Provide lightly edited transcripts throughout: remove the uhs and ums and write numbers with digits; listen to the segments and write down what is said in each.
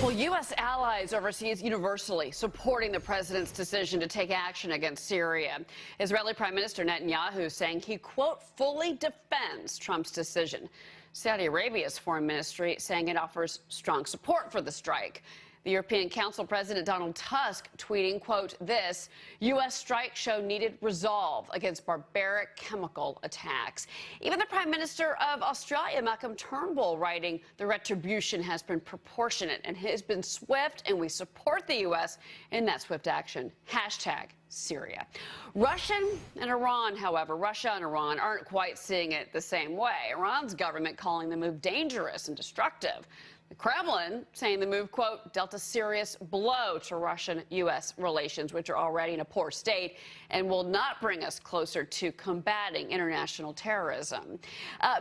Well, U.S. allies overseas universally supporting the president's decision to take action against Syria. Israeli Prime Minister Netanyahu saying he, quote, fully defends Trump's decision. Saudi Arabia's foreign ministry saying it offers strong support for the strike. The European Council President Donald Tusk tweeting, quote, this U.S. strike show needed resolve against barbaric chemical attacks. Even the Prime Minister of Australia, Malcolm Turnbull, writing the retribution has been proportionate and has been swift, and we support the U.S. in that swift action. Hashtag Syria. Russia and Iran, however, aren't quite seeing it the same way. Iran's government calling the move dangerous and destructive. The Kremlin saying the move, quote, dealt a serious blow to Russian-U.S. relations, which are already in a poor state and will not bring us closer to combating international terrorism.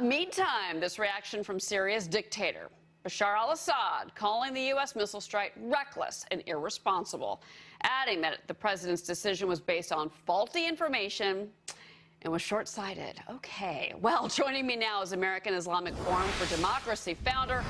Meantime, this reaction from Syria's dictator, Bashar al-Assad, calling the U.S. missile strike reckless and irresponsible, adding that the president's decision was based on faulty information and was short-sighted. Okay. Well, joining me now is American Islamic Forum for Democracy founder,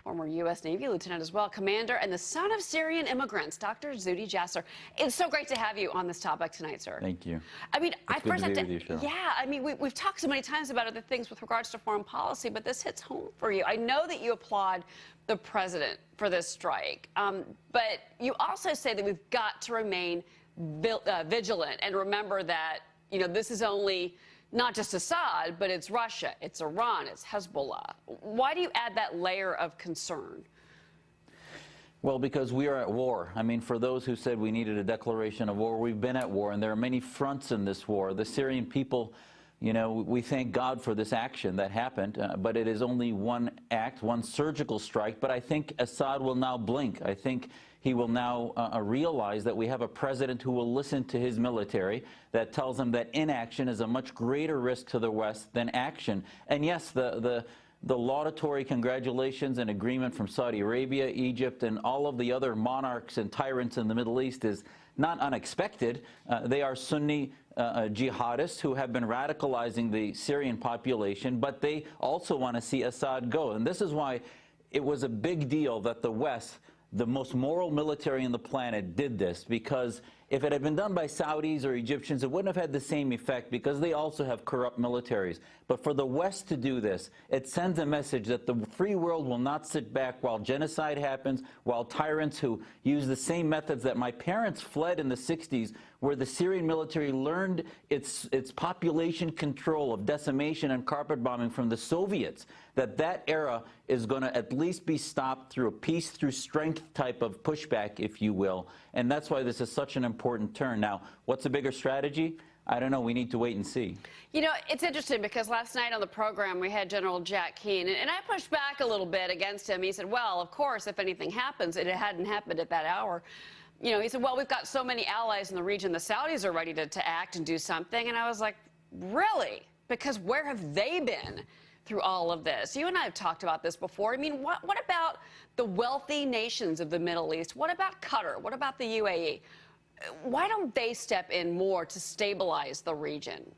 former U.S. Navy lieutenant as well, commander, and the son of Syrian immigrants, Dr. Zuhdi Jasser. It's so great to have you on this topic tonight, sir. Thank you. I mean, I first have to, yeah, I mean, we've talked so many times about other things with regards to foreign policy, but this hits home for you. I know that you applaud the president for this strike, but you also say that we've got to remain vigilant and remember that, you know, this is only not just Assad, but it's Russia, it's Iran, it's Hezbollah. Why do you add that layer of concern? Well, because we are at war. I mean, for those who said we needed a declaration of war, we've been at war, and there are many fronts in this war. The Syrian people, you know, we thank God for this action that happened, but it is only one act, one surgical strike. But I think Assad will now blink. I think he will now realize that we have a president who will listen to his military, that tells him that inaction is a much greater risk to the West than action. And yes, the laudatory congratulations and agreement from Saudi Arabia, Egypt, and all of the other monarchs and tyrants in the Middle East is not unexpected. They are Sunni jihadists who have been radicalizing the Syrian population, but they also want to see Assad go. And this is why it was a big deal that the West, the most moral military on the planet, did this, because if it had been done by Saudis or Egyptians, it wouldn't have had the same effect because they also have corrupt militaries. But for the West to do this, it sends a message that the free world will not sit back while genocide happens, while tyrants who use the same methods that my parents fled in the 60s, where the Syrian military learned its population control of decimation and carpet bombing from the Soviets, that era is going to at least be stopped through a peace through strength type of pushback, if you will. And that's why this is such an important turn. Now, what's a bigger strategy? I don't know. We need to wait and see. You know, it's interesting because last night on the program we had General Jack Keane, and I pushed back a little bit against him. He said, well, of course, if anything happens, it hadn't happened at that hour. You know, he said, well, we've got so many allies in the region, the Saudis are ready to act and do something. And I was like, really? Because where have they been through all of this? You and I have talked about this before. I mean, what about the wealthy nations of the Middle East? What about Qatar? What about the UAE? Why don't they step in more to stabilize the region?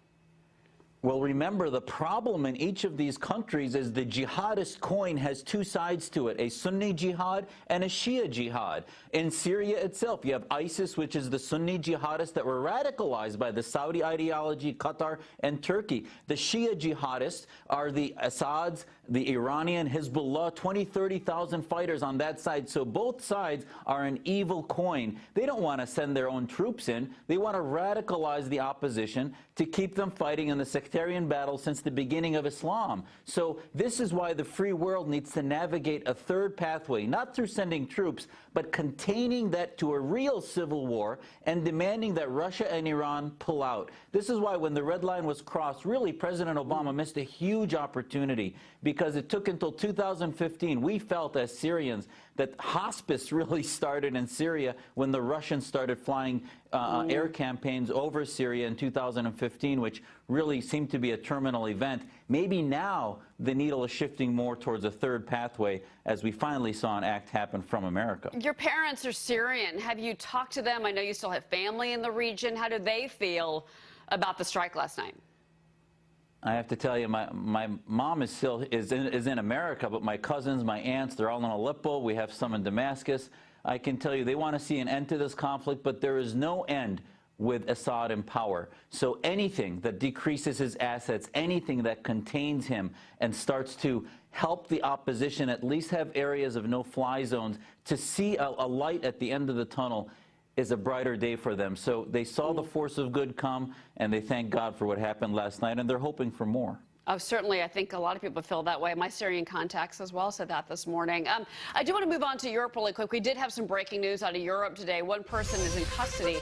Well, remember, the problem in each of these countries is the jihadist coin has two sides to it, a Sunni jihad and a Shia jihad. In Syria itself, you have ISIS, which is the Sunni jihadists that were radicalized by the Saudi ideology, Qatar, and Turkey. The Shia jihadists are the Assads, the Iranian, Hezbollah, 20, 30,000 fighters on that side. So both sides are an evil coin. They don't want to send their own troops in. They want to radicalize the opposition to keep them fighting in the sectarian battle since the beginning of Islam. So this is why the free world needs to navigate a third pathway, not through sending troops, but containing that to a real civil war and demanding that Russia and Iran pull out. This is why when the red line was crossed, really President Obama missed a huge opportunity, because it took until 2015, we felt as Syrians, that hospice really started in Syria when the Russians started flying air campaigns over Syria in 2015, which really seemed to be a terminal event. Maybe now the needle is shifting more towards a third pathway as we finally saw an act happen from America. Your parents are Syrian. Have you talked to them? I know you still have family in the region. How do they feel about the strike last night? I have to tell you, my mom is in America, but my cousins, my aunts, they're all in Aleppo. We have some in Damascus. I can tell you they want to see an end to this conflict, but there is no end with Assad in power. So anything that decreases his assets, anything that contains him and starts to help the opposition at least have areas of no-fly zones to see a light at the end of the tunnel is a brighter day for them. So they saw the force of good come, and they thank God for what happened last night, and they're hoping for more. Oh, certainly. I think a lot of people feel that way. My Syrian contacts as well said that this morning. I do want to move on to Europe really quick. We did have some breaking news out of Europe today. One person is in custody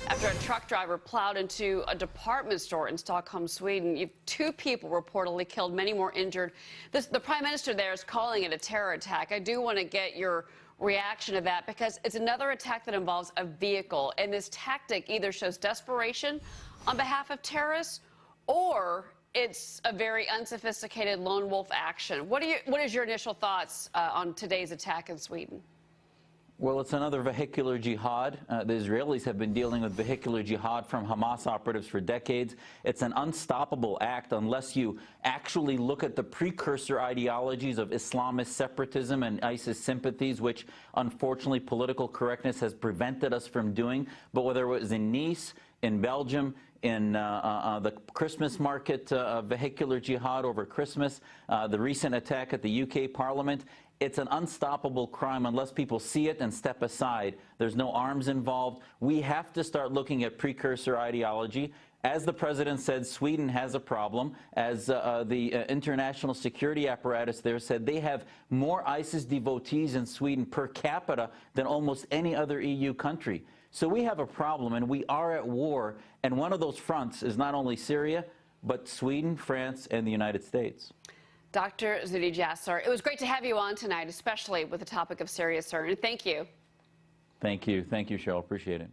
after a truck driver plowed into a department store in Stockholm, Sweden. You have 2 people reportedly killed, many more injured. The Prime Minister there is calling it a terror attack. I do want to get your reaction to that because it's another attack that involves a vehicle. And this tactic either shows desperation on behalf of terrorists or it's a very unsophisticated lone wolf action. What is your initial thoughts on today's attack in Sweden? Well, it's another vehicular jihad. The Israelis have been dealing with vehicular jihad from Hamas operatives for decades. It's an unstoppable act unless you actually look at the precursor ideologies of Islamist separatism and ISIS sympathies, which unfortunately political correctness has prevented us from doing. But whether it was in Nice, in Belgium, in the Christmas market, vehicular jihad over Christmas, the recent attack at the UK Parliament, it's an unstoppable crime unless people see it and step aside. There's no arms involved. We have to start looking at precursor ideology. As the president said, Sweden has a problem. As the international security apparatus there said, they have more ISIS devotees in Sweden per capita than almost any other EU country. So we have a problem, and we are at war. And one of those fronts is not only Syria, but Sweden, France, and the United States. Dr. Zuhdi Jasser, it was great to have you on tonight, especially with the topic of Syria, sir. And thank you. Thank you. Thank you, Cheryl. Appreciate it.